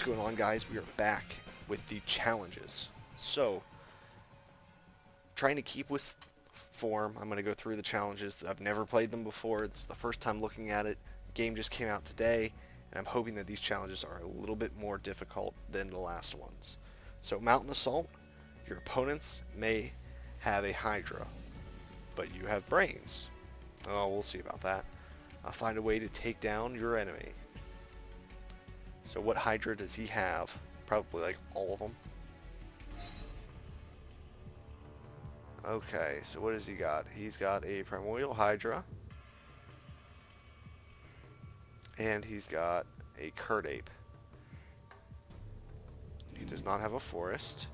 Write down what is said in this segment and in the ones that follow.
going on, guys? We are back with the challenges. So, trying to keep with form, I'm going to go through the challenges. I've never played them before. This is the first time looking at it. The game just came out today, and I'm hoping that these challenges are a little bit more difficult than the last ones. So, Mountain Assault, your opponents may have a Hydra, but you have brains. Oh, we'll see about that. Find a way to take down your enemy. So what Hydra does he have? Probably like all of them. Okay, so what has he got? He's got a Primordial Hydra. And he's got a Curd Ape. He does not have a Forest.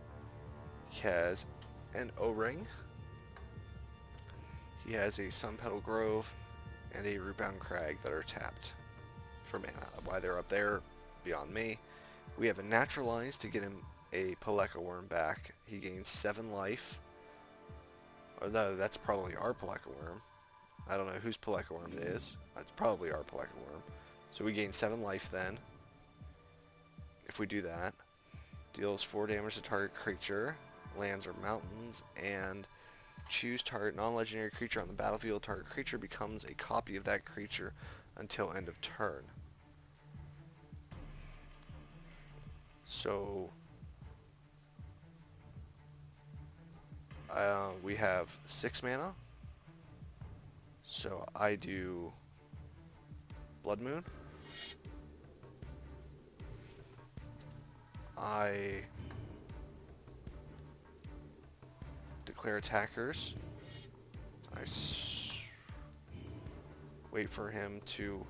He has an O-Ring. He has a Sunpetal Grove and a Rootbound Crag that are tapped for mana. Why they're up there, beyond me. We have a Naturalize to get him a Peleka Worm back. He gains 7 life. Or no, that's probably our Peleka Worm. I don't know whose Peleka Worm it is. It's probably our Peleka Worm. So we gain 7 life then. If we do that. Deals 4 damage to target creature. Lands or mountains. And choose target non-legendary creature on the battlefield. Target creature becomes a copy of that creature until end of turn. So we have 6 mana. So I do Blood Moon. I declare attackers. I wait for him to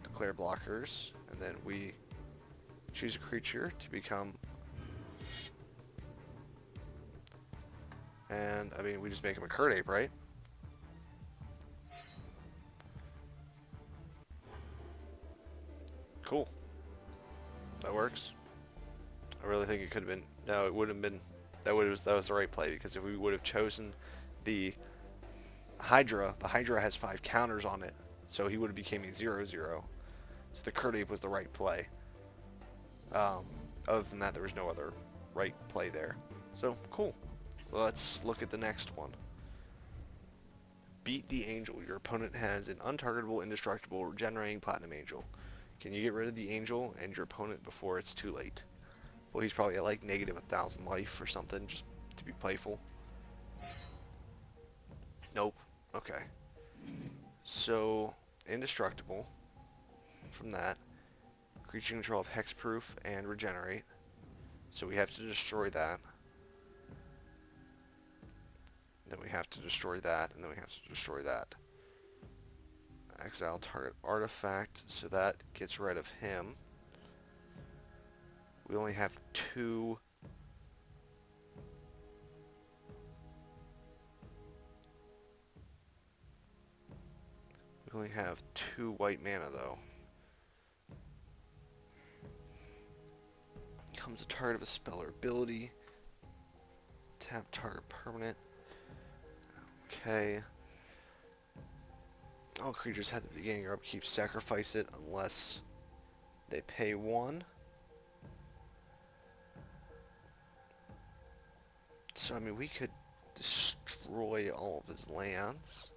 declare blockers, and then we choose a creature to become. And I mean, we just make him a Curd Ape, right? Cool. That works. I really think it could have been. No, it would have been. That was the right play, because if we would have chosen the Hydra has 5 counters on it, so he would have became a 0/0. So the Curd Ape was the right play. Other than that, there was no other right play there. So cool. Let's look at the next one. Beat the Angel. Your opponent has an untargetable, indestructible, regenerating Platinum Angel. Can you get rid of the Angel and your opponent before it's too late? Well, he's probably at like negative 1,000 life or something, just to be playful. Nope. Okay. So, indestructible. From that, creature control of hexproof and regenerate. So we have to destroy that. Then we have to destroy that, and then we have to destroy that. Exile target artifact, so that gets rid of him. We only have 2. We only have 2 white mana though. Becomes a target of a spell or ability. Tap target permanent. Okay. All creatures at the beginning of your upkeep sacrifice it unless they pay 1. So I mean, we could destroy all of his lands.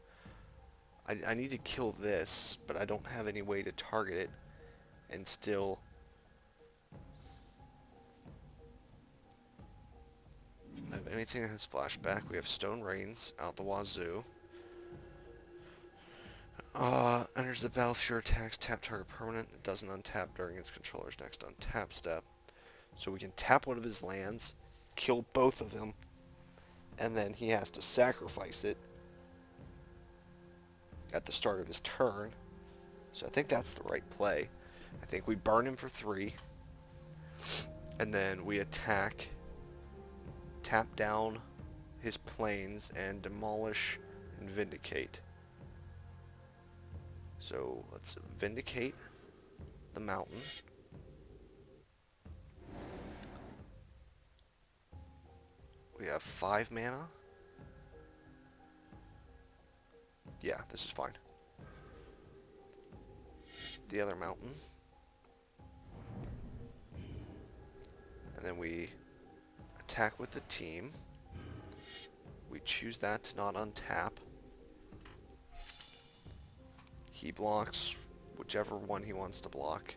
I need to kill this, but I don't have any way to target it and still have anything that has flashback. We have Stone Rains out the wazoo. Enters the battlefield, attacks, tap target permanent. It doesn't untap during its controller's next untap step. So we can tap one of his lands, kill both of them, and then he has to sacrifice it at the start of his turn. So I think that's the right play. I think we burn him for 3, and then we attack, tap down his plains, and demolish and vindicate. So let's vindicate the mountain. We have 5 mana. Yeah, this is fine. The other mountain. And then we attack with the team. We choose that to not untap. He blocks whichever one he wants to block.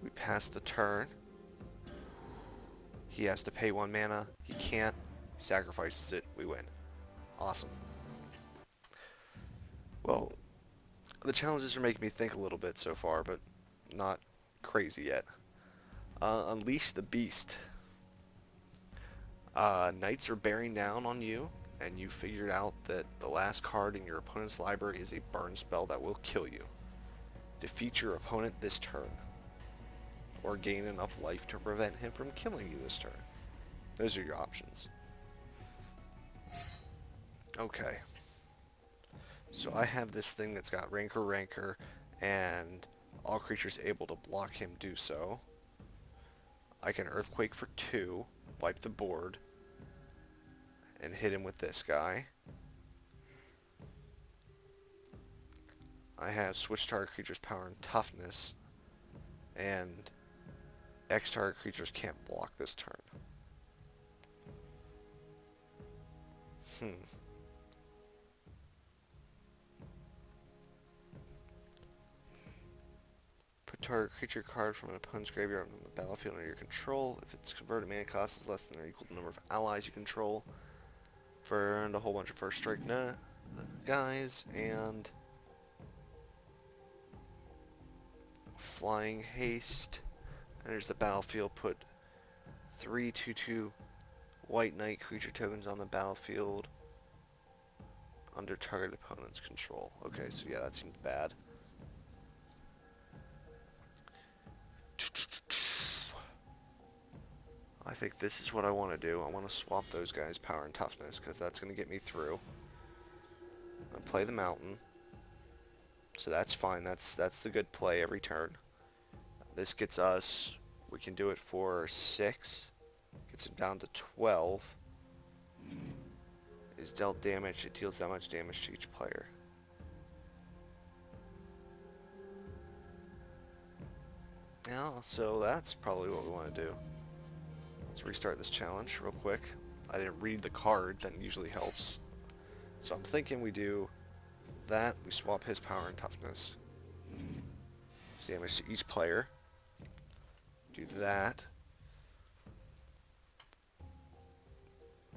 We pass the turn. He has to pay 1 mana. He can't. He sacrifices it. We win. Awesome. Well, the challenges are making me think a little bit so far, but not crazy yet. Unleash the Beast. Knights are bearing down on you, and you figured out that the last card in your opponent's library is a burn spell that will kill you. Defeat your opponent this turn, or gain enough life to prevent him from killing you this turn. Those are your options. Okay. So I have this thing that's got Rancor, and all creatures able to block him do so. I can Earthquake for 2, wipe the board, and hit him with this guy. I have switch target creature's power and toughness, and X target creatures can't block this turn. Put target creature card from an opponent's graveyard on the battlefield under your control. If its converted mana cost is less than or equal to the number of allies you control. And a whole bunch of first strike guys, and flying haste. Enters the battlefield, put 3 2/2 white knight creature tokens on the battlefield under target opponent's control. Okay, so yeah, that seems bad. I think this is what I want to do. I want to swap those guys' power and toughness, because that's going to get me through. I play the mountain, so that's fine. That's the good play every turn. This gets us, we can do it for 6. Gets him down to 12. Is dealt damage, it deals that much damage to each player. Yeah, so that's probably what we want to do. Let's restart this challenge real quick. I didn't read the card, that usually helps. So I'm thinking we do that, we swap his power and toughness. Damage to each player. Do that.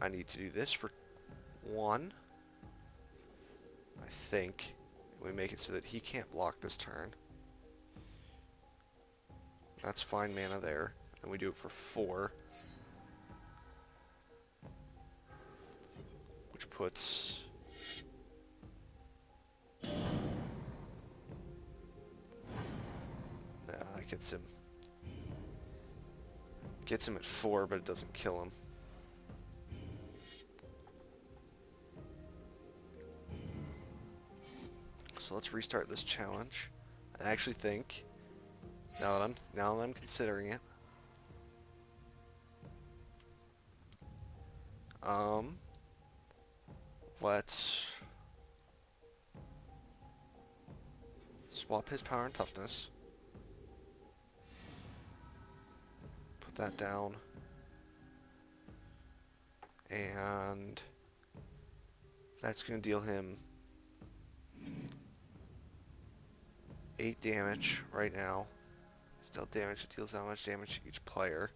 I need to do this for 1. I think. We make it so that he can't block this turn. That's fine mana there. And we do it for 4. Which puts... Nah, it gets him. Gets him at 4, but it doesn't kill him. So let's restart this challenge. I actually think, now that I'm considering it, let's swap his power and toughness. Put that down. And that's going to deal him 8 damage right now. Still damage, it deals that much damage to each player.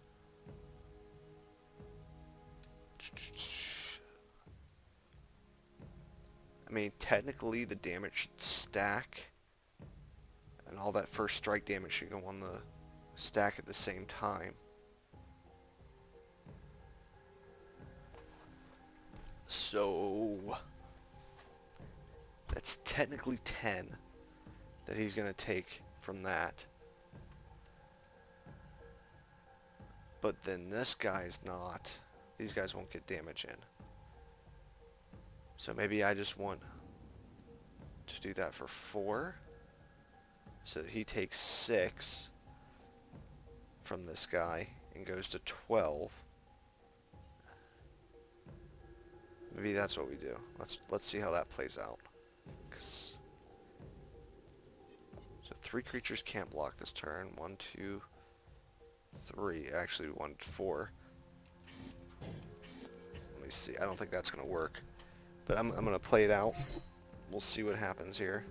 I mean, technically the damage should stack, and all that first strike damage should go on the stack at the same time. So that's technically 10 that he's going to take from that. But then this guy's not. These guys won't get damage in. So maybe I just want to do that for 4. So that he takes 6 from this guy and goes to 12. Maybe that's what we do. Let's see how that plays out. So 3 creatures can't block this turn. 1, 2, 3. Actually, we wanted 4. Let me see. I don't think that's going to work. But I'm going to play it out. We'll see what happens here.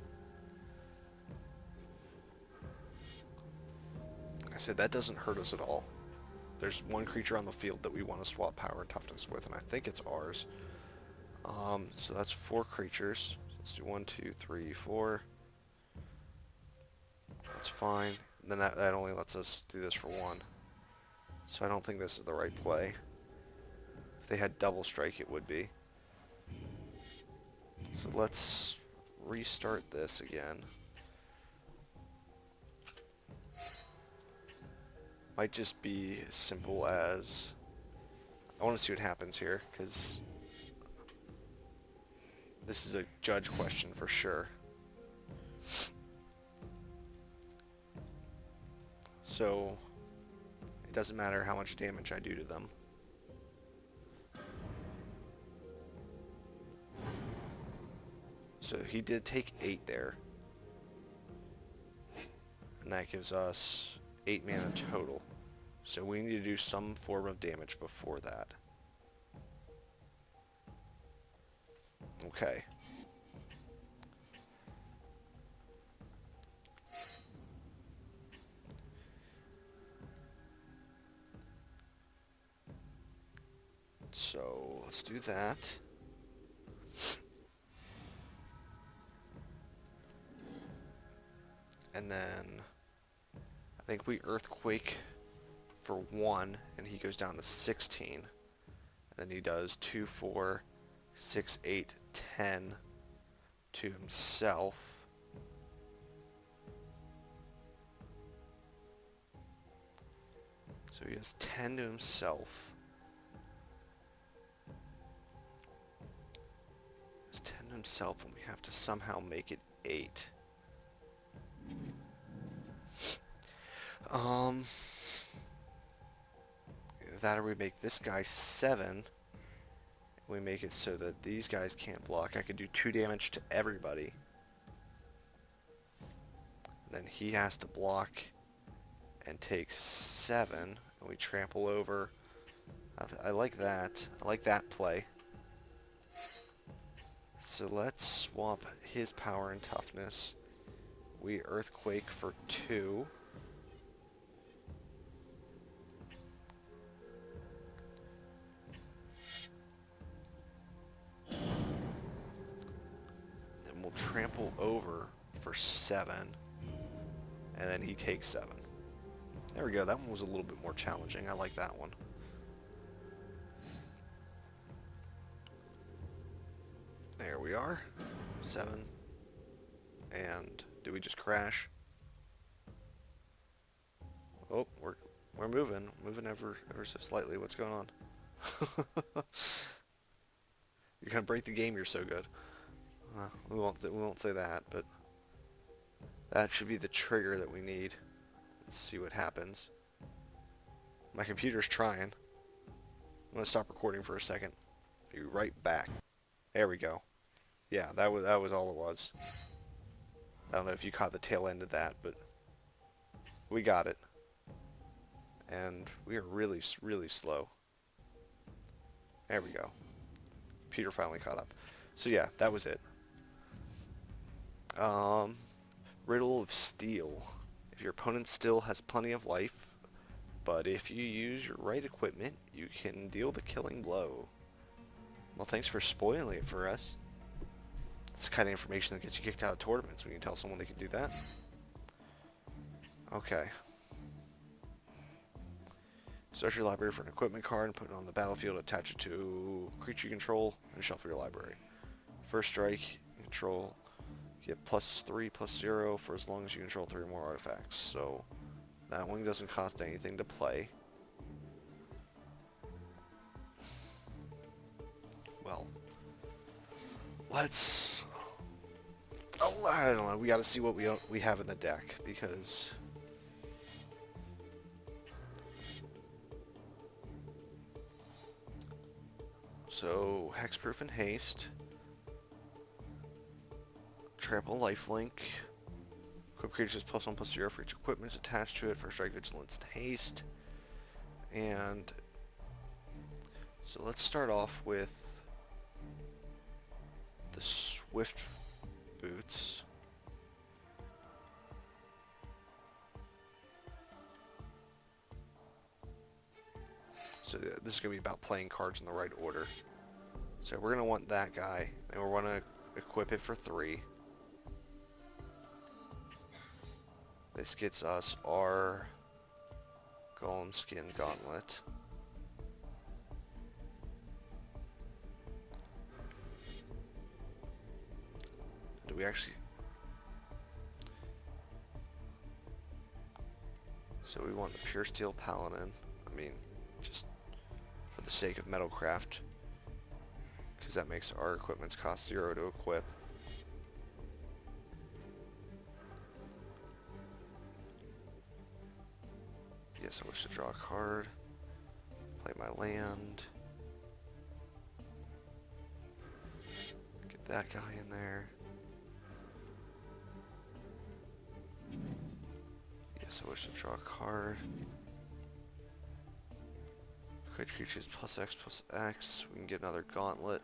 Like I said, that doesn't hurt us at all. There's one creature on the field that we want to swap power and toughness with, and I think it's ours. So that's 4 creatures. Let's do 1, 2, 3, 4. That's fine. Then that only lets us do this for 1. So I don't think this is the right play. If they had double strike, it would be. So let's restart this again. Might just be as simple as... I want to see what happens here, because this is a judge question for sure. So it doesn't matter how much damage I do to them. So he did take 8 there. And that gives us 8 mana total. So we need to do some form of damage before that. Okay. So let's do that. And then I think we Earthquake for 1, and he goes down to 16. And then he does 2, 4, 6, 8, 10 to himself. So he has 10 to himself. It's 10 to himself, and we have to somehow make it 8. That or we make this guy 7. We make it so that these guys can't block. I could do 2 damage to everybody. Then he has to block and take 7. And we trample over. I like that. I like that play. So let's swap his power and toughness. We Earthquake for 2. Then we'll trample over for 7. And then he takes 7. There we go. That one was a little bit more challenging. I like that one. There we are. 7. And did we just crash? Oh, we're moving. Moving ever so slightly. What's going on? You're gonna break the game. You're so good. We won't say that, but that should be the trigger that we need. Let's see what happens. My computer's trying. I'm gonna stop recording for a second. Be right back. There we go. Yeah, that was all it was. I don't know if you caught the tail end of that, but we got it. And we are really, really slow. There we go. Peter finally caught up. So yeah, that was it. Riddle of Steel. If your opponent still has plenty of life, but if you use your right equipment, you can deal the killing blow. Well, thanks for spoiling it for us. It's the kind of information that gets you kicked out of tournaments when you tell someone they can do that. Okay. Search your library for an equipment card and put it on the battlefield, attach it to creature you control, and shuffle your library. First strike, control, get +3/+0 for as long as you control 3 or more artifacts. So that one doesn't cost anything to play. Well, let's... Oh, I don't know. We got to see what we have in the deck, because... So, Hexproof and Haste. Trample Lifelink. Equip creatures +1/+0 for each equipment attached to it. First strike, vigilance, and haste. And so let's start off with the Swift boots. So this is going to be about playing cards in the right order. So we're going to want that guy, and we're going to equip it for 3. This gets us our Golem Skin Gauntlet. Do we actually... So we want the Pure Steel Paladin. I mean, just for the sake of Metalcraft, because that makes our equipments cost 0 to equip. Yes, I wish to draw a card. Play my land. Get that guy in there. Yes, I wish to draw a card. Create creatures +X+X. We can get another gauntlet.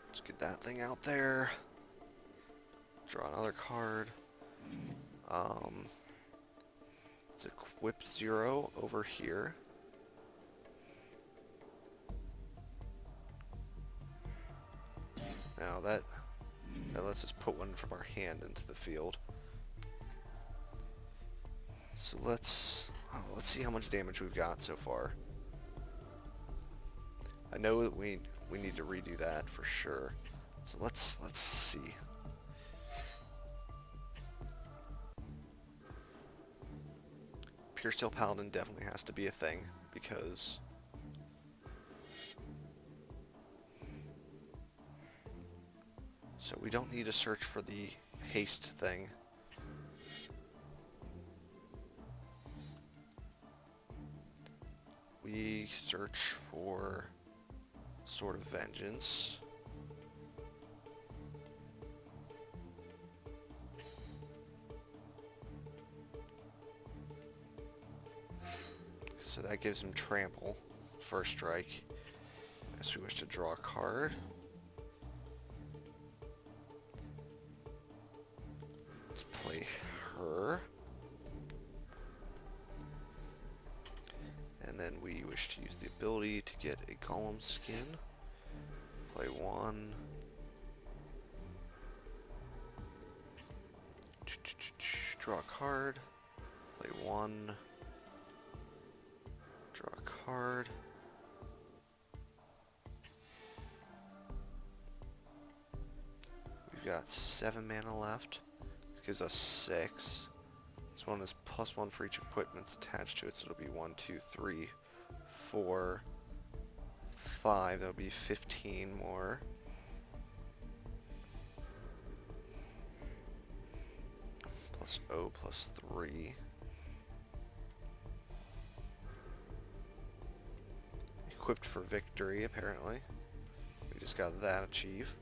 Let's get that thing out there. Draw another card. Let's equip 0 over here. Now that lets us put one from our hand into the field. So let's see how much damage we've got so far. I know that we need to redo that for sure. So let's see. Pure Steel Paladin definitely has to be a thing because so we don't need to search for the haste thing. We search for Sword of Vengeance. So that gives him trample, first strike. Unless we wish to draw a card. Let's play her. And then we wish to use the ability to get a Golem Skin. Play 1. Draw a card. Play 1. Draw a card. We've got 7 mana left. This gives us 6. This one is +1 for each equipment attached to it, so it'll be 1, 2, 3, 4, 5. That'll be 15 more. Plus O plus 3. Equipped for victory, apparently. We just got that achieve.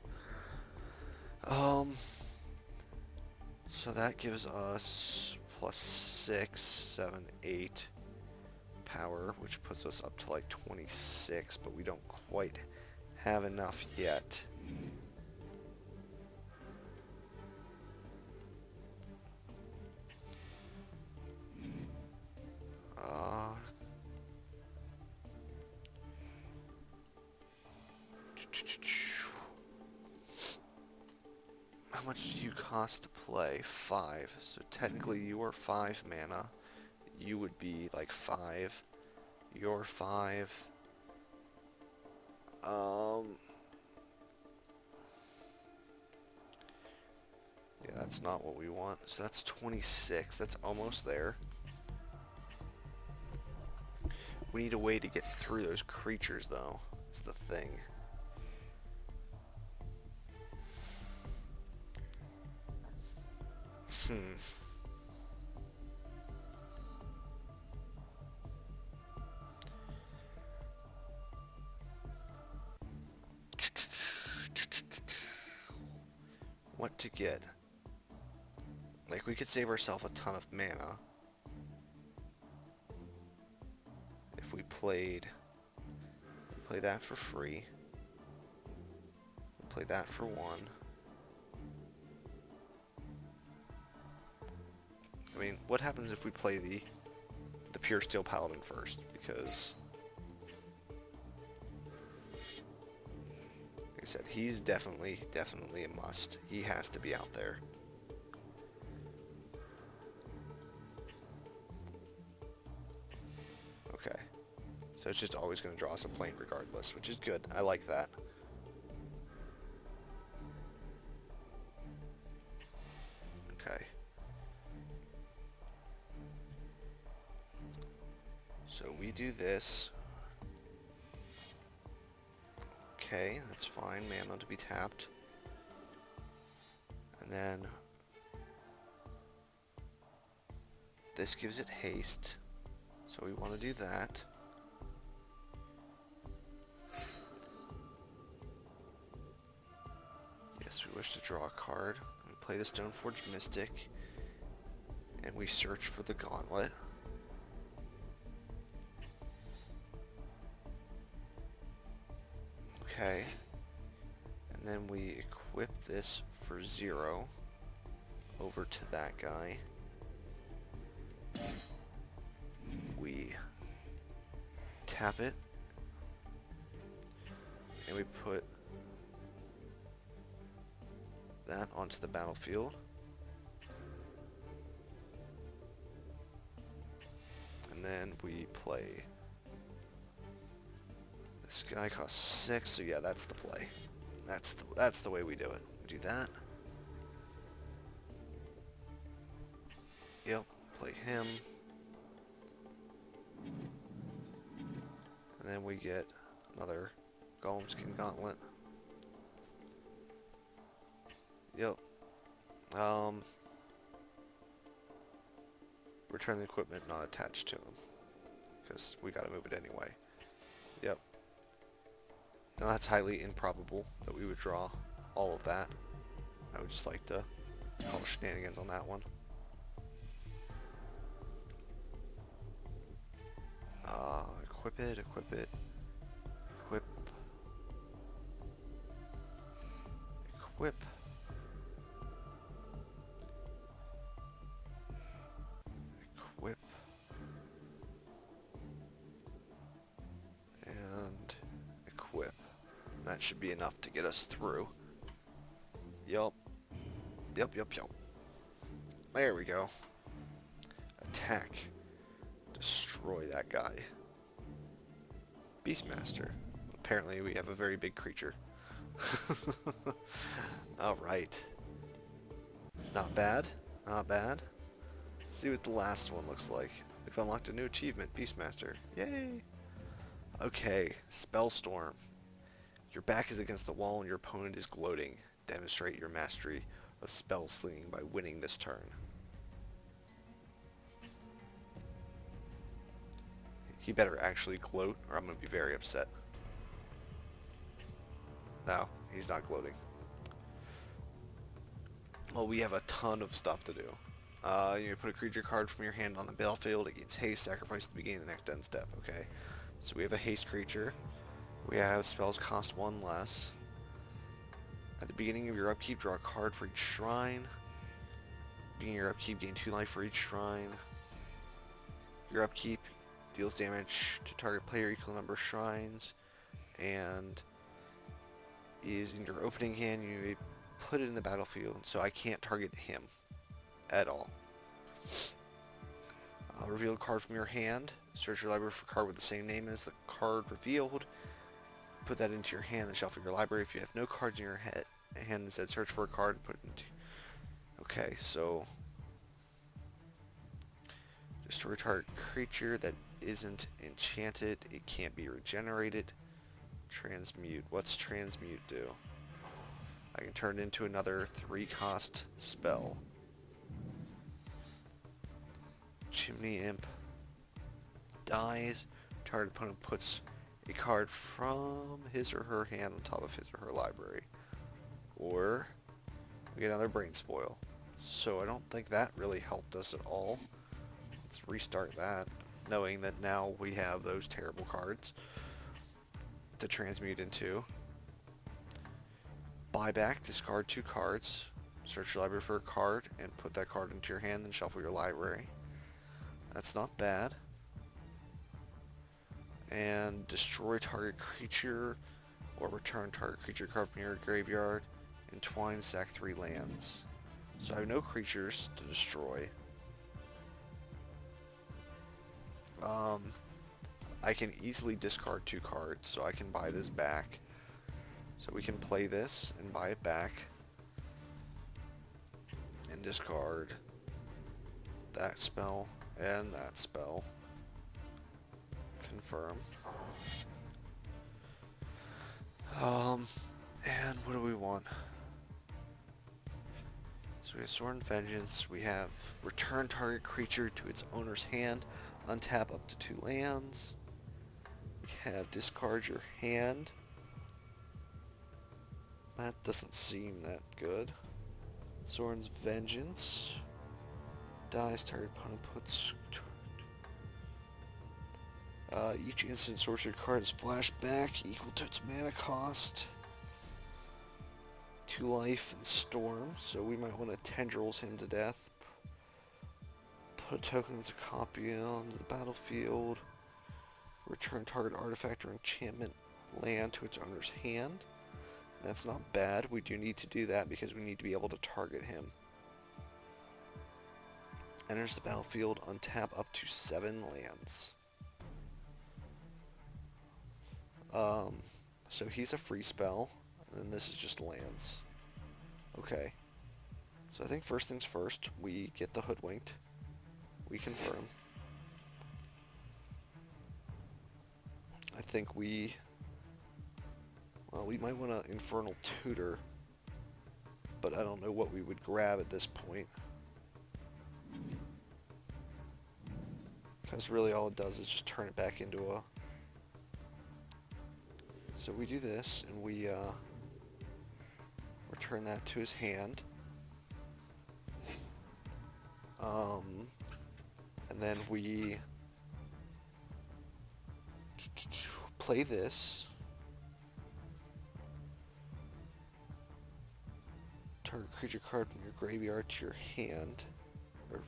So that gives us +6, 7, 8 power, which puts us up to like 26, but we don't quite have enough yet. How much do you cost to play? 5. So technically you are 5 mana. You would be like 5. You're 5. Yeah, that's not what we want. So that's 26. That's almost there. We need a way to get through those creatures, though. That's the thing. what to get. Like, we could save ourselves a ton of mana if we play that for free. Play that for 1. I mean, what happens if we play the Pure Steel Paladin first? Because, like I said, he's definitely a must. He has to be out there. Okay. So it's just always going to draw us a plane regardless, which is good. I like that. Okay. So we do this. Okay, that's fine. Mana to be tapped. And then this gives it haste. So we want to do that. Yes, we wish to draw a card. We play the Stoneforge Mystic. And we search for the Gauntlet. Okay. And then we equip this for 0 over to that guy. We tap it. And we put that onto the battlefield. And then we play. This guy costs 6, so yeah, that's the play. That's the way we do it. We do that. Yep, play him. And then we get another Golemskin Gauntlet. Yep. Return the equipment not attached to him, because we gotta move it anyway. Yep. Now that's highly improbable that we would draw all of that. I would just like to call shenanigans on that one. Equip it, equip it, equip, equip. Equip. And equip. That should be enough to get us through. Yup. Yup. There we go. Attack. Destroy that guy. Beastmaster. Apparently we have a very big creature. Alright. Not bad. Not bad. Let's see what the last one looks like. We've unlocked a new achievement, Beastmaster. Yay! Okay, Spellstorm. Your back is against the wall and your opponent is gloating. Demonstrate your mastery of spell slinging by winning this turn. He better actually gloat or I'm going to be very upset. No, he's not gloating. Well, we have a ton of stuff to do. You put a creature card from your hand on the battlefield. It gains haste, sacrifice at the beginning of the next end step. Okay, so we have a haste creature. We have spells cost 1 less. At the beginning of your upkeep, draw a card for each shrine. Beginning of your upkeep, gain 2 life for each shrine. Your upkeep deals damage to target player equal number of shrines, and is in your opening hand. You may put it in the battlefield, so I can't target him at all. Reveal a card from your hand. Search your library for a card with the same name as the card revealed. Put that into your hand, the shelf of your library. If you have no cards in your hand, instead search for a card and put it into... Okay, so... Destroy target creature that isn't enchanted. It can't be regenerated. Transmute. What's transmute do? I can turn it into another 3-cost spell. Chimney Imp dies. Target opponent puts a card from his or her hand on top of his or her library. Or We get another brain spoil. So I don't think that really helped us at all. Let's restart that, knowing that now we have those terrible cards to transmute into. Buyback, discard 2 cards, search your library for a card, and put that card into your hand, and shuffle your library. That's not bad. And destroy target creature, or return target creature card from your graveyard. Entwine, sack 3 lands. So I have no creatures to destroy. I can easily discard 2 cards, so I can buy this back. So we can play this and buy it back. And discard that spell and that spell. Confirm. And what do we want? So we have Sorin Vengeance, we have return target creature to its owner's hand, untap up to 2 lands. We have discard your hand. That doesn't seem that good. Sorin's Vengeance. Dies, target opponent puts... each instant sorcery card is flashed back, equal to its mana cost. 2 life and storm, so we might want to tendrils him to death. Put a token as a copy onto the battlefield. Return target artifact or enchantment land to its owner's hand. That's not bad. We do need to do that because we need to be able to target him. Enters the battlefield, untap up to 7 lands. So he's a free spell, and then this is just lands. Okay. So I think first things first, we get the Hoodwinked. We confirm. I think we... Well, we might want to Infernal Tutor, but I don't know what we would grab at this point. Because really all it does is just turn it back into a... So we do this, and we return that to his hand. And then we play this. Target creature card from your graveyard to your hand, or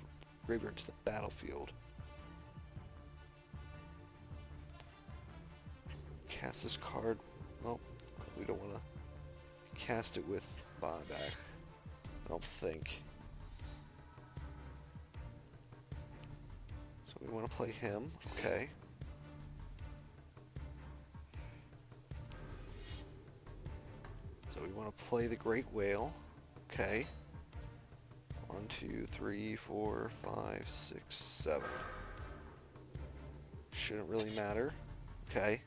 graveyard to the battlefield. Cast this card. Well, we don't want to cast it with buyback. I don't think. So we want to play him. Okay. So we want to play the Great Whale. Okay. 1, 2, 3, 4, 5, 6, 7. Shouldn't really matter. Okay.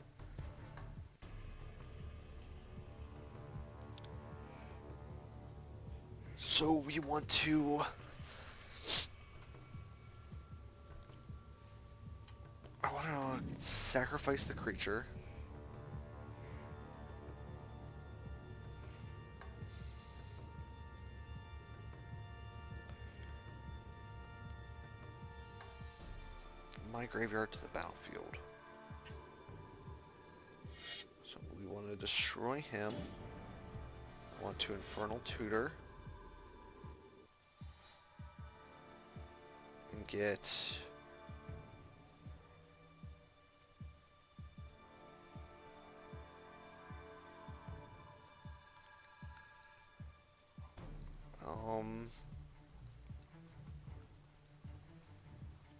So we want to... I want to sacrifice the creature. My graveyard to the battlefield. So we want to destroy him. I want to Infernal Tutor. And get...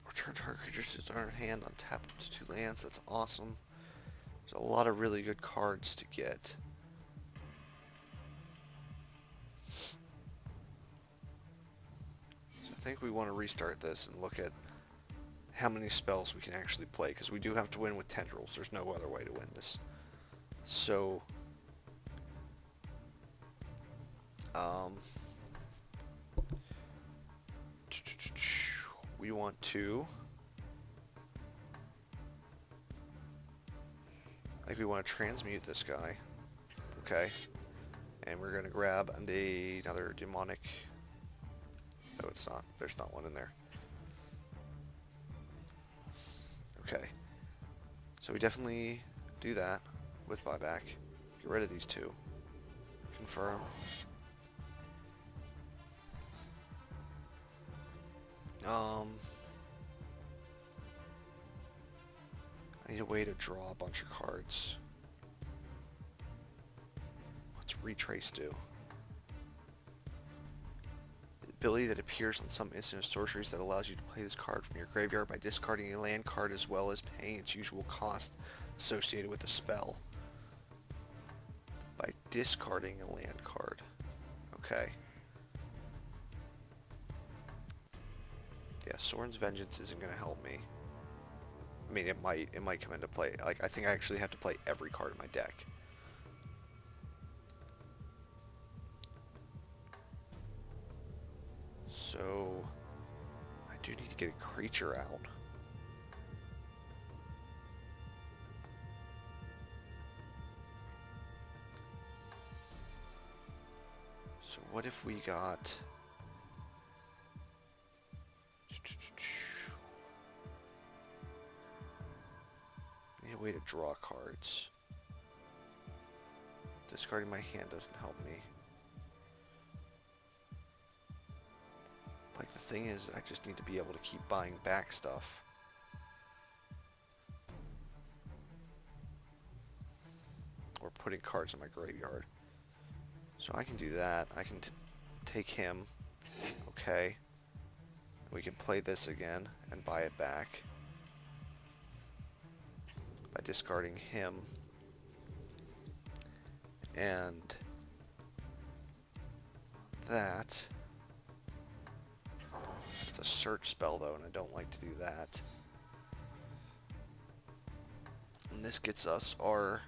Return target creatures to its owner's hand, untap up to 2 lands. That's awesome. There's a lot of really good cards to get. So I think we want to restart this and look at how many spells we can actually play, because we do have to win with tendrils. There's no other way to win this. So, we want to, like, we want to transmute this guy, okay, And we're gonna grab another demonic. No, it's not. There's not one in there. Okay. So we definitely do that with buyback. Get rid of these two. Confirm. I need a way to draw a bunch of cards. What's retrace do? The ability that appears on some instant sorceries that allows you to play this card from your graveyard by discarding a land card as well as paying its usual cost associated with the spell. By discarding a land card. Okay. Yeah, Sorin's Vengeance isn't going to help me. I mean, it might come into play. Like, I think I actually have to play every card in my deck. So, I do need to get a creature out. So what if we got... I need a way to draw cards. Discarding my hand doesn't help me. Like, the thing is, I just need to be able to keep buying back stuff. Or putting cards in my graveyard. So I can do that. I can take him. Okay. We can play this again and buy it back. By discarding him. And that. It's a search spell though, and I don't like to do that. And this gets us our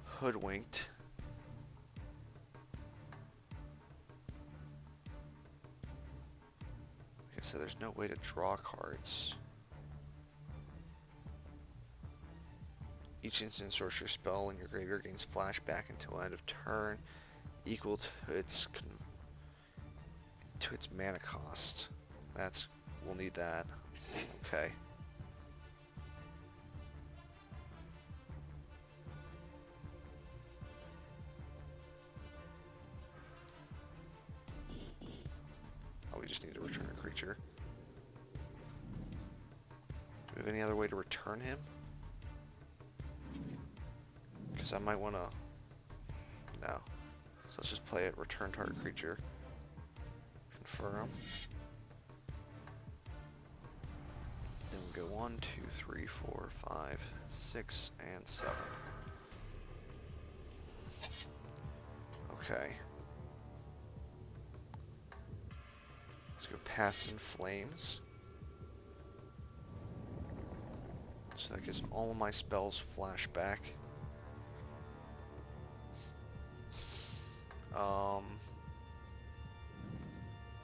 Hoodwinked. Like I said, there's no way to draw cards. Each instant sorcery spell in your graveyard gains flashback until end of turn, equal to its mana cost. We'll need that. Okay. Oh, we just need to return a creature. Do we have any other way to return him? Because I might want to... No. So let's just play it. Return target creature. Confirm. Then we go 1, 2, 3, 4, 5, 6, and 7. Okay. Let's go Past in Flames. So that gives all of my spells flashback.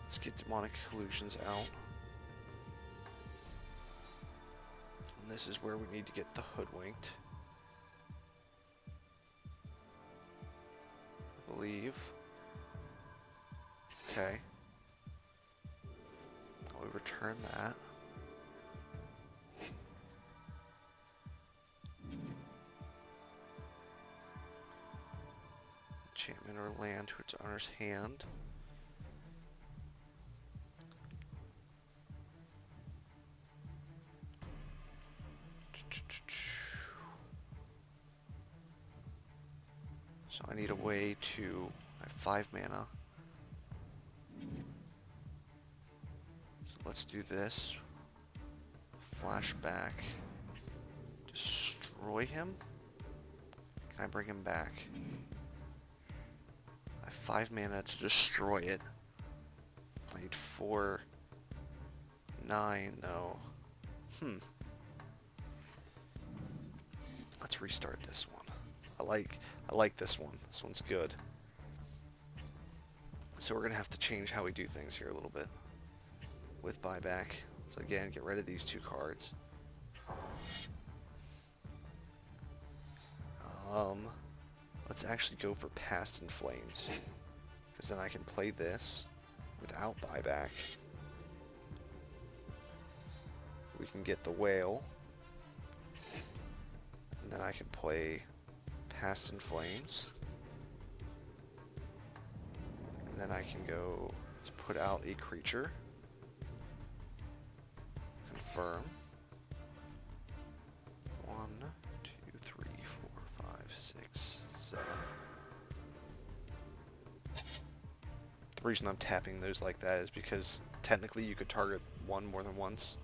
Let's get Demonic Illusions out. And this is where we need to get the Hoodwinked. I believe. Okay. We return that. Enchantment or land to its owner's hand. So I need a way to... I have 5 mana. So let's do this. Flashback. Destroy him? Can I bring him back? I have 5 mana to destroy it. I need 4... 9 though. Let's restart this one. I like this one. This one's good. So we're gonna have to change how we do things here a little bit with buyback. So again, get rid of these 2 cards. Let's actually go for Past in Flames, because then I can play this without buyback. We can get the whale, and then I can play Past in Flames. And then I can go, let's put out a creature. Confirm. 1, 2, 3, 4, 5, 6, 7. The reason I'm tapping those like that is because technically you could target one more than once.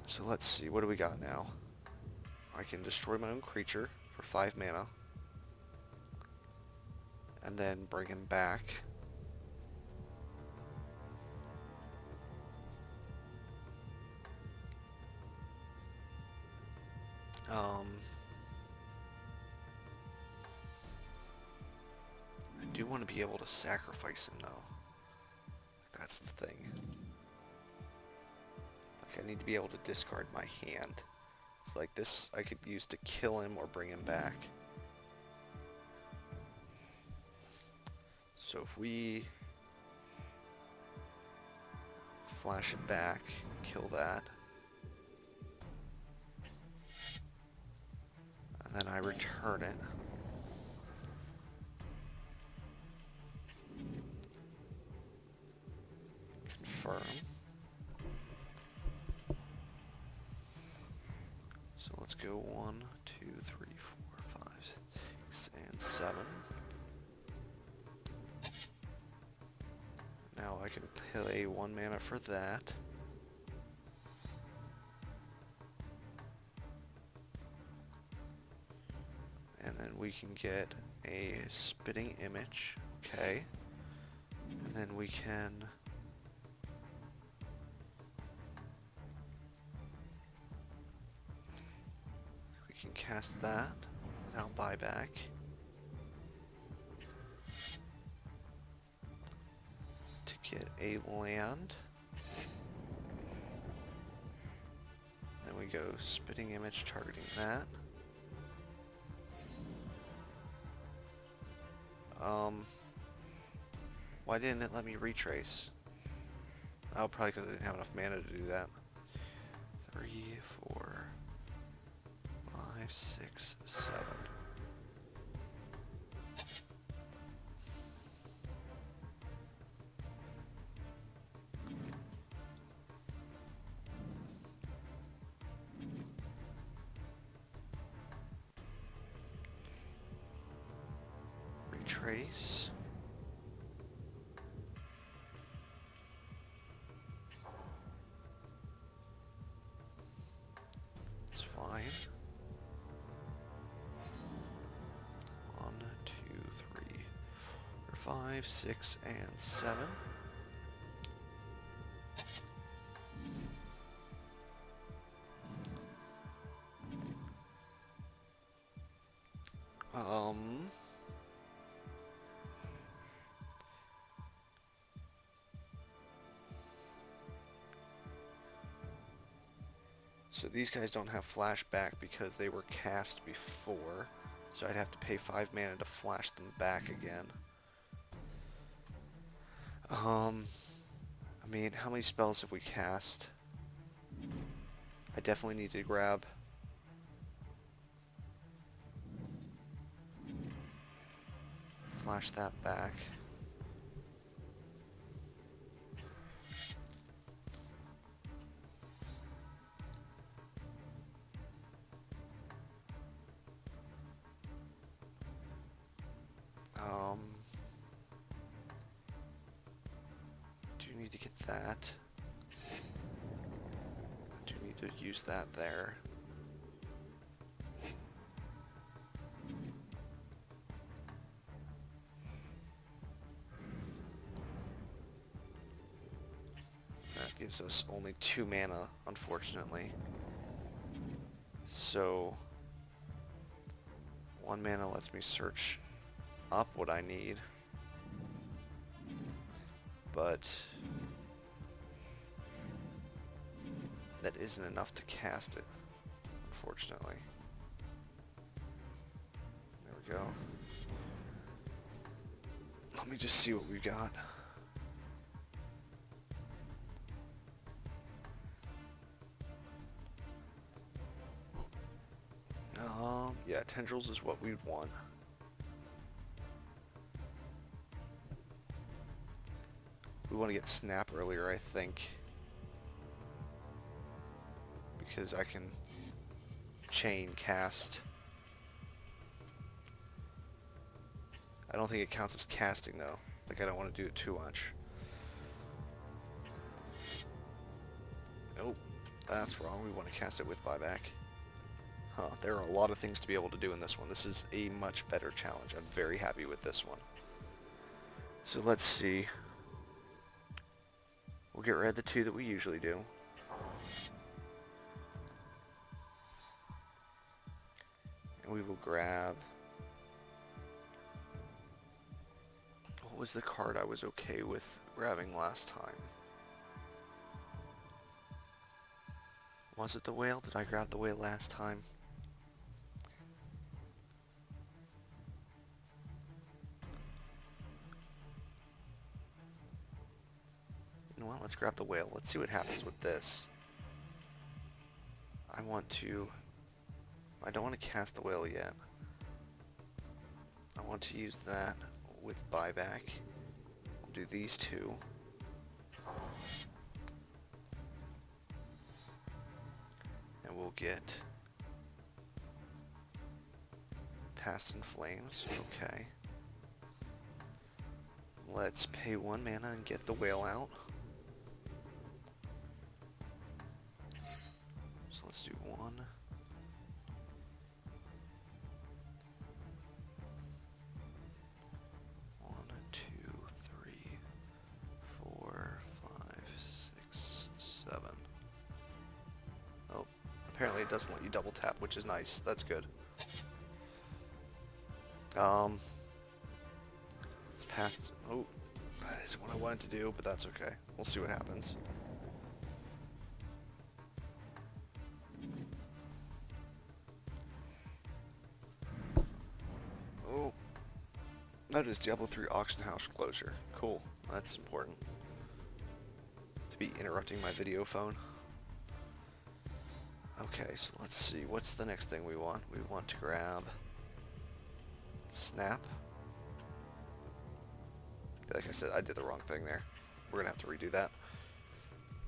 So let's see, what do we got now? I can destroy my own creature for 5 mana. And then bring him back. I do want to be able to sacrifice him though. That's the thing. Like I need to be able to discard my hand. So like this I could use to kill him or bring him back. So if we flash it back, kill that. And then I return it. Confirm. So let's go 1, 2, 3, 4, 5, 6, and 7. Now I can play 1 mana for that. And then we can get a Spitting Image. Okay. And then we can cast that without buyback. To get a land. Then we go Spitting Image targeting that. Why didn't it let me retrace? Oh, probably because I didn't have enough mana to do that. 3, 4, 5, 6, 7. Retrace. It's fine. 1, 2, 3, 4, 5, 6, and 7. So these guys don't have flashback because they were cast before, so I'd have to pay 5 mana to flash them back again. I mean, how many spells have we cast? I definitely need to grab flash that back. Do need to get that. Do need to use that there. That gives us only 2 mana, unfortunately. So 1 mana lets me search up what I need, but that isn't enough to cast it, unfortunately. we go. Let me just see what we got. Yeah, tendrils is what we'd want. We want to get snap earlier, I think. Because I can chain cast. I don't think it counts as casting though. Like, I don't want to do it too much. Nope, that's wrong. We want to cast it with buyback. Huh, there are a lot of things to be able to do in this one. This is a much better challenge. I'm very happy with this one. So let's see. We'll get rid of the 2 that we usually do. And we will grab... What was the card I was okay with grabbing last time? Was it the whale? Did I grab the whale last time? You know what? Let's grab the whale. Let's see what happens with this. I don't want to cast the whale yet. I want to use that with buyback. We'll do these 2. And we'll get Past in Flames. Okay. Let's pay 1 mana and get the whale out. So let's do 1. 1, 2, 3, 4, 5, 6, 7. Oh, apparently it doesn't let you double tap, which is nice. That's good. It's past. Oh, that isn't what I wanted to do, but that's okay. We'll see what happens. Oh, that is Diablo 3 auction house closure. Cool. That's important. To be interrupting my video phone. Okay, so let's see. What's the next thing we want? We want to grab Snap. Like I said, I did the wrong thing there. We're gonna have to redo that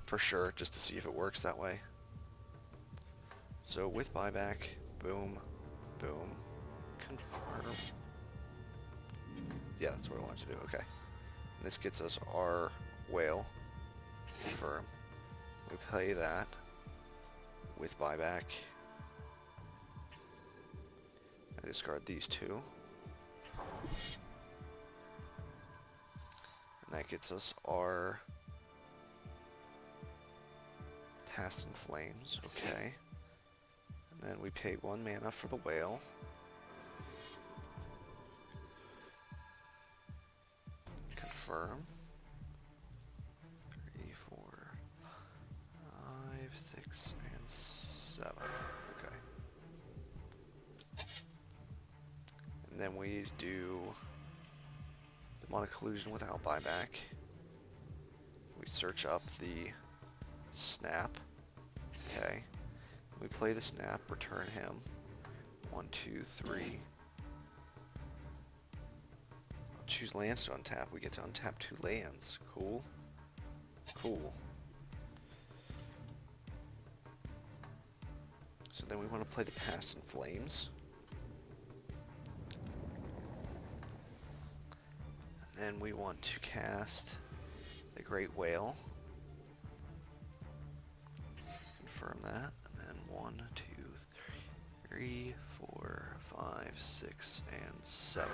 for sure, just to see if it works that way. So with buyback, boom, boom, confirm. Yeah, that's what I wanted to do. Okay. And this gets us our whale. Confirm. We play that with buyback. I discard these 2. And that gets us our Past in Flames. Okay. And then we pay 1 mana for the whale. Confirm. 3, 4, 5, 6, and 7. Okay. And then we do Demonic Collusion without buyback. We search up the Snap. Okay. We play the Snap, return him. 1, 2, 3. I'll choose lands to untap. We get to untap 2 lands. Cool. Cool. So then we want to play the Past in Flames. And then we want to cast the Great Whale. Confirm that. And then 1, 2, 3, 4, 5, 6, and 7.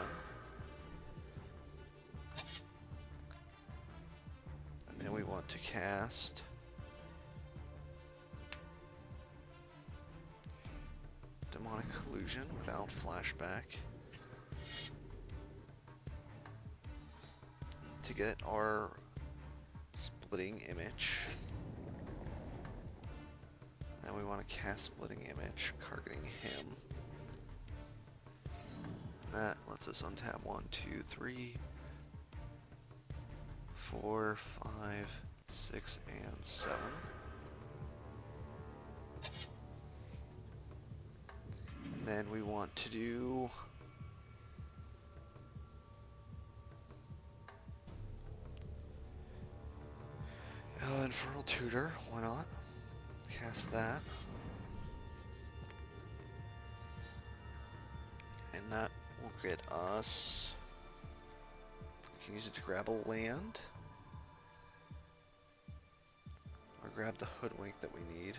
And then we want to cast Demonic Collusion without flashback to get our Splitting Image. Then we want to cast Splitting Image, targeting him. That lets us untap 1, 2, 3, 4, 5, 6, and 7. And then we want to do Infernal Tutor, why not? Cast that. And that will get us... We can use it to grab a land. Or grab the Hoodwink that we need.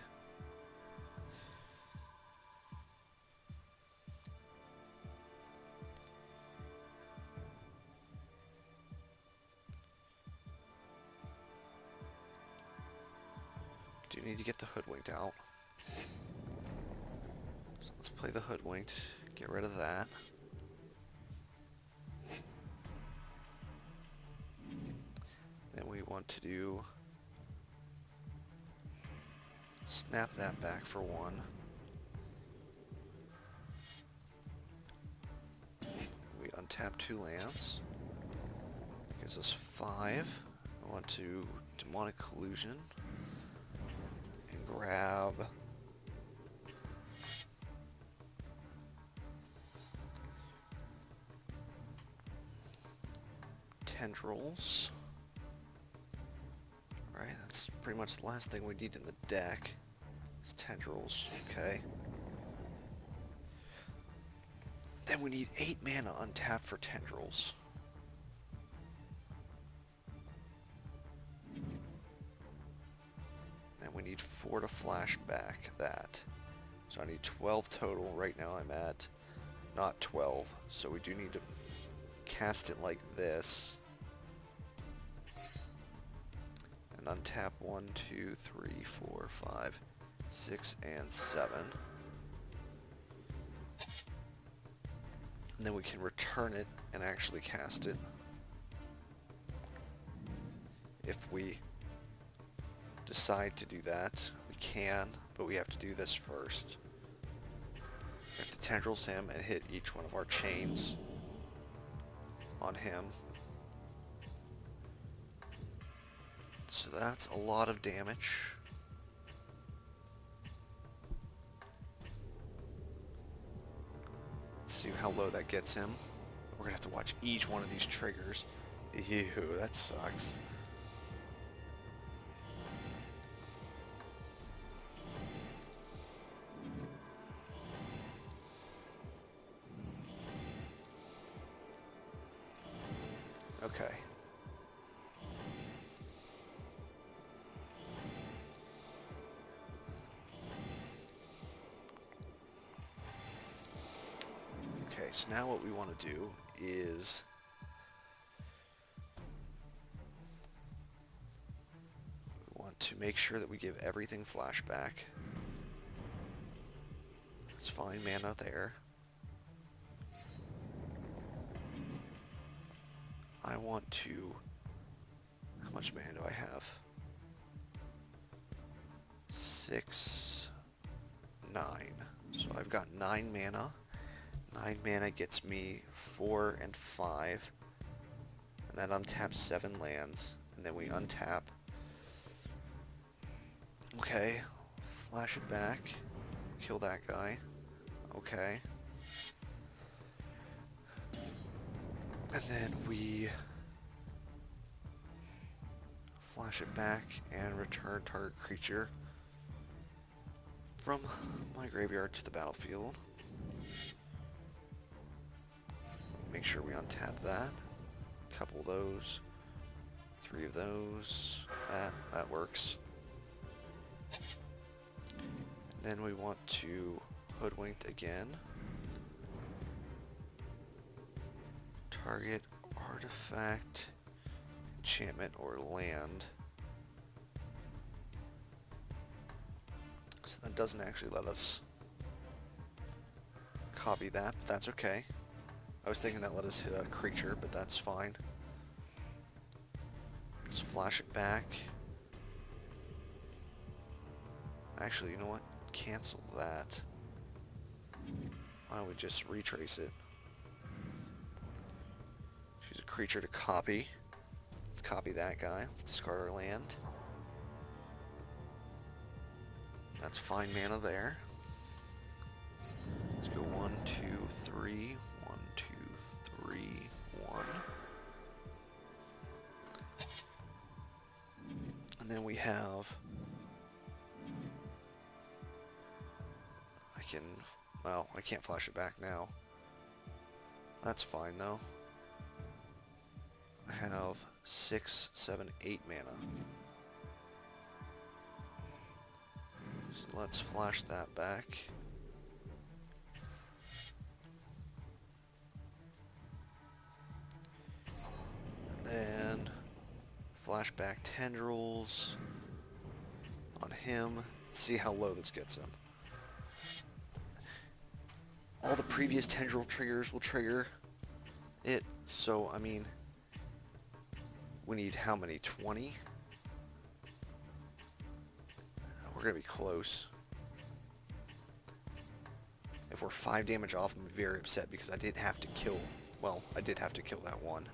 Do need to get the Hoodwinked out. So let's play the Hoodwinked, get rid of that. Then we want to do... Snap that back for 1. We untap 2 lands. Gives us 5. I want to Demonic Collusion. And grab... Tendrils. Right, that's pretty much the last thing we need in the deck. Is Tendrils, okay. Then we need 8 mana untapped for Tendrils. And we need 4 to flash back that. So I need 12 total. Right now I'm at not 12. So we do need to cast it like this. And untap 1, 2, 3, 4, 5, 6, and 7. And then we can return it and actually cast it. If we decide to do that, we can, but we have to do this first. We have to Tendrils him and hit each one of our chains on him. So that's a lot of damage. Let's see how low that gets him. We're gonna have to watch each one of these triggers. Ew, that sucks. Okay. Okay, so now what we want to do is we want to make sure that we give everything flashback. That's fine, mana there. I want to... How much mana do I have? 6, 9. So I've got 9 mana. 9 mana gets me 4 and 5. And that untaps 7 lands. And then we untap. Okay. Flash it back. Kill that guy. Okay. And then we flash it back and return target creature from my graveyard to the battlefield. Make sure we untap that. Couple of those. 3 of those. That works. Then we want to Hoodwinked again. Target artifact, enchantment, or land. So that doesn't actually let us copy that, but that's okay. I was thinking that let us hit a creature, but that's fine. Let's flash it back. Actually, you know what? Cancel that. Why don't we just retrace it? creature to copy. Let's copy that guy. Let's discard our land. That's fine mana there. Let's go 1, 2, 3. 1, 2, 3, 1. And then we have... Well, I can't flash it back now. That's fine though. I have 6, 7, 8 mana. So let's flash that back. And then flashback Tendrils on him. See how low this gets him. All the previous Tendril triggers will trigger it, so I mean, we need how many? 20? We're gonna be close. If we're 5 damage off, I'm very upset because I didn't have to kill, well, I did have to kill that one.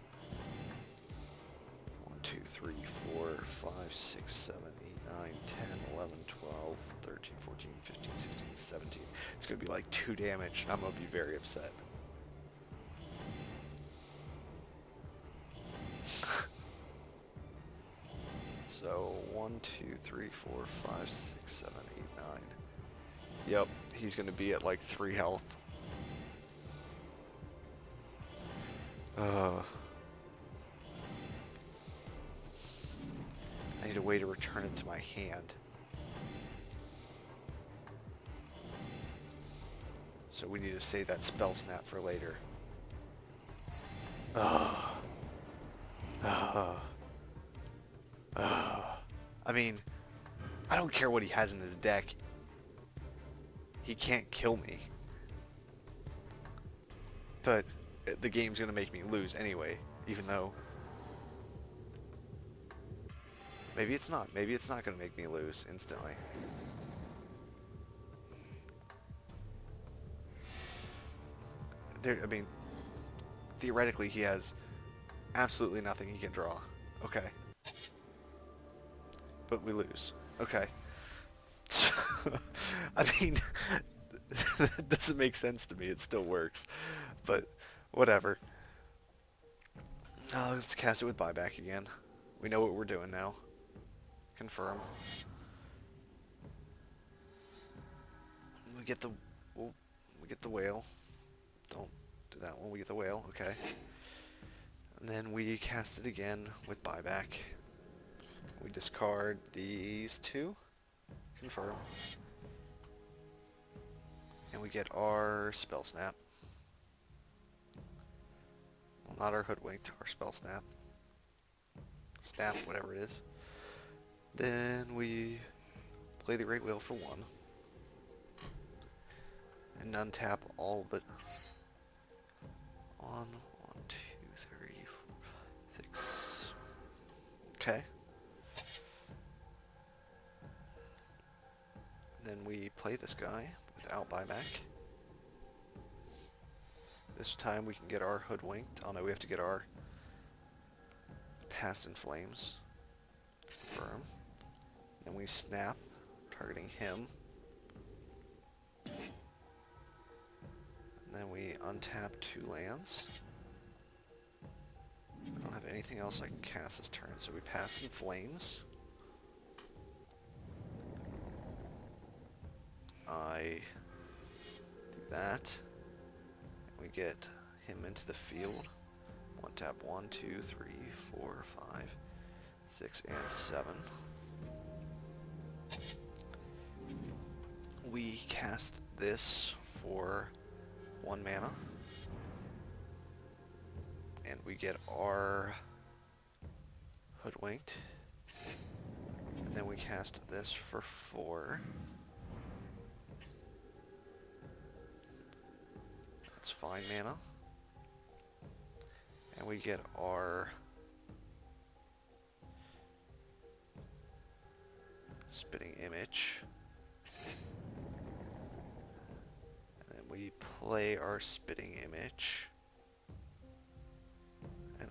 1, 2, 3, 4, 5, 6, 7, 8, 9, 10, 11, 12, 13, 14, 15, 16, 17. It's going to be like 2 damage. I'm going to be very upset. So, 1, 2, 3, 4, 5, 6, 7, 8, 9. Yep, he's going to be at like 3 health. I need a way to return it to my hand. So we need to save that spell snap for later. I mean, I don't care what he has in his deck. He can't kill me. But the game's gonna make me lose anyway, even though... Maybe it's not. Maybe it's not gonna make me lose instantly. I mean, theoretically he has absolutely nothing he can draw. Okay. But we lose. Okay. I mean, that doesn't make sense to me. It still works. But, whatever. Let's cast it with buyback again. We know what we're doing now. Confirm. We get the whale. Don't do that one. We get the whale. Okay. And then we cast it again with buyback. We discard these 2. Confirm. And we get our spell snap. Well, not our hoodwinked, our spell snap. Snap, whatever it is. Then we play the Great Whale for 1. And untap all but 1, 2, 3, 4, 6. Okay. Then we play this guy without buyback. This time we can get our hoodwinked. Oh no, we have to get our Past in Flames. Confirm. Then we snap, targeting him. And then we untap 2 lands. I don't have anything else I can cast this turn, so we Past in Flames. I do that. We get him into the field. One tap 1, 2, 3, 4, 5, 6, and 7. We cast this for 1 mana. And we get our hoodwinked. And then we cast this for 4. That's fine mana. And we get our Spitting Image. And then we play our Spitting Image. And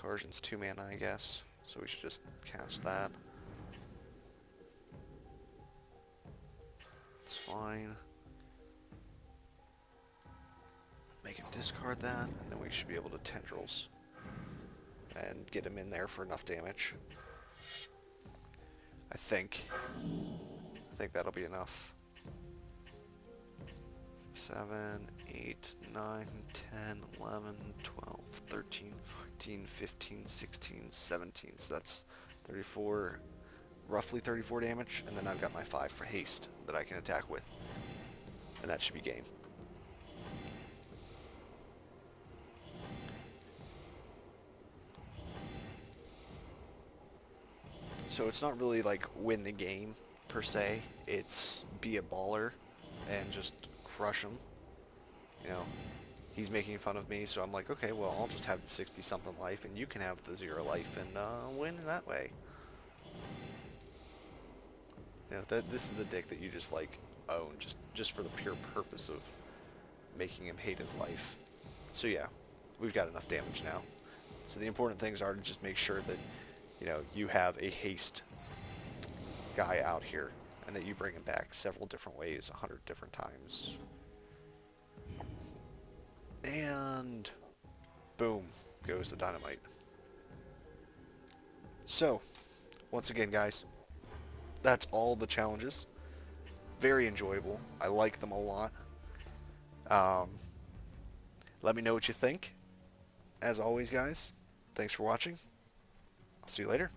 Corrosion's 2 mana, I guess. So we should just cast that. It's fine. Make him discard that, and then we should be able to Tendrils. And get him in there for enough damage. I think that'll be enough. 7, 8, 9, 10, 11, 12, 13, 14, 15, 16, 17. So that's 34, roughly 34 damage. And then I've got my 5 for haste that I can attack with. And that should be game. So it's not really like win the game per se. It's be a baller and just crush him. You know, he's making fun of me, so I'm like, okay, well, I'll just have the 60-something life, and you can have the 0 life, and win that way. You know, this is the deck that you just like own, just for the pure purpose of making him hate his life. So yeah, we've got enough damage now. So the important things are to just make sure that, you know, you have a haste guy out here, and that you bring him back several different ways, 100 different times. And boom goes the dynamite. So, once again, guys, that's all the challenges. Very enjoyable. I like them a lot. Let me know what you think. As always, guys, thanks for watching. I'll see you later.